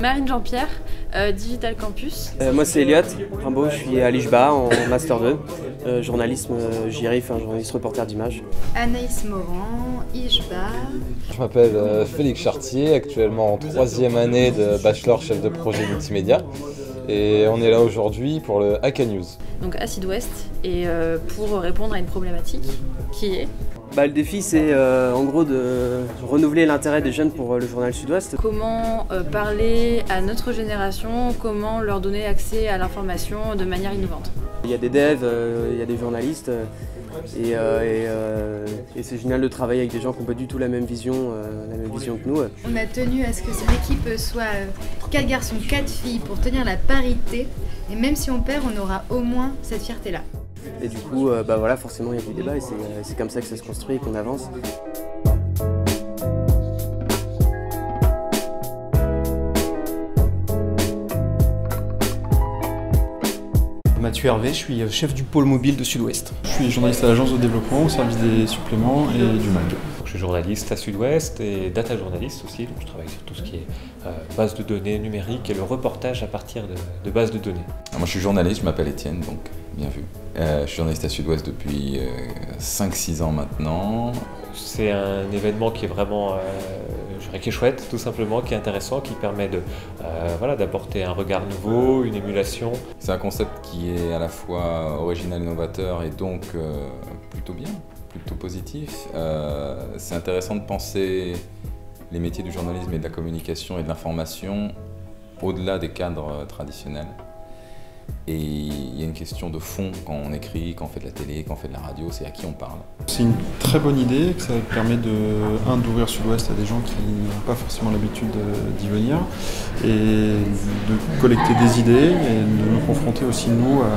Marine Jean-Pierre, Digital Campus. Moi c'est Elliot Rimbaud, je suis à l'IJBA en Master 2, journalisme JRI, journaliste reporter d'images. Anaïs Morand, IJBA. Je m'appelle Félix Chartier, actuellement en 3e année de bachelor chef de projet multimédia. Et on est là aujourd'hui pour le Hack News. Donc à Sud-Ouest, et pour répondre à une problématique qui est... Le défi c'est en gros de renouveler l'intérêt des jeunes pour le journal Sud-Ouest. Comment parler à notre génération, comment leur donner accès à l'information de manière innovante. Il y a des devs, il y a des journalistes et c'est génial de travailler avec des gens qui n'ont pas du tout la même vision que nous. On a tenu à ce que l'équipe soit 4 garçons, 4 filles pour tenir la parité, et même si on perd, on aura au moins cette fierté-là. Et du coup, voilà, forcément il y a du débat et c'est comme ça que ça se construit et qu'on avance. Mathieu Hervé, je suis chef du pôle mobile de Sud-Ouest. Je suis journaliste à l'agence de développement au service des suppléments et du MAG. Je suis journaliste à Sud-Ouest et data journaliste aussi, donc je travaille sur tout ce qui est base de données numériques et le reportage à partir de bases de données. Moi je suis journaliste, je m'appelle Étienne, donc bien vu. Je suis journaliste à Sud-Ouest depuis 5-6 ans maintenant. C'est un événement qui est vraiment qui est chouette, tout simplement, qui est intéressant, qui permet d'apporter un regard nouveau, une émulation. C'est un concept qui est à la fois original et novateur et donc plutôt bien, plutôt positif. C'est intéressant de penser les métiers du journalisme et de la communication et de l'information au-delà des cadres traditionnels. Et il y a une question de fond quand on écrit, quand on fait de la télé, quand on fait de la radio, c'est à qui on parle. C'est une très bonne idée, ça permet d'ouvrir Sud-Ouest à des gens qui n'ont pas forcément l'habitude d'y venir, et de collecter des idées et de nous confronter aussi nous à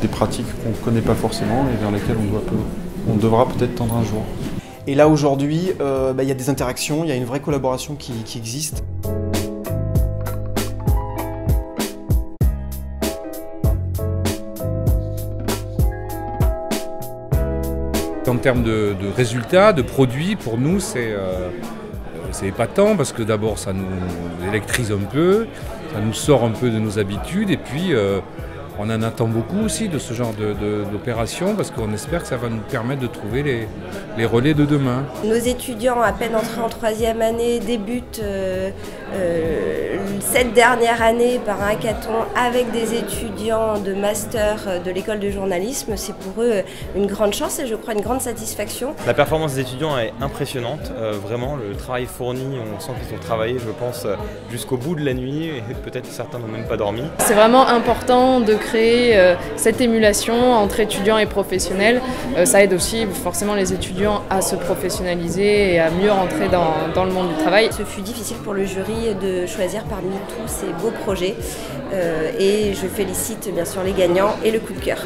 des pratiques qu'on ne connaît pas forcément et vers lesquelles on devra peut-être tendre un jour. Et là aujourd'hui, y a des interactions, il y a une vraie collaboration qui existe. En termes de résultats, de produits, pour nous, c'est épatant parce que d'abord, ça nous électrise un peu, ça nous sort un peu de nos habitudes et puis on en attend beaucoup aussi de ce genre d'opération parce qu'on espère que ça va nous permettre de trouver les relais de demain. Nos étudiants, à peine entrés en 3e année, débutent cette dernière année par un hackathon avec des étudiants de master de l'école de journalisme. C'est pour eux une grande chance et je crois une grande satisfaction. La performance des étudiants est impressionnante, vraiment le travail fourni, on sent qu'ils ont travaillé, je pense, jusqu'au bout de la nuit et peut-être certains n'ont même pas dormi. C'est vraiment important de créer cette émulation entre étudiants et professionnels. Ça aide aussi forcément les étudiants à se professionnaliser et à mieux rentrer dans le monde du travail. Ce fut difficile pour le jury de choisir parmi tous ces beaux projets et je félicite bien sûr les gagnants et le coup de cœur.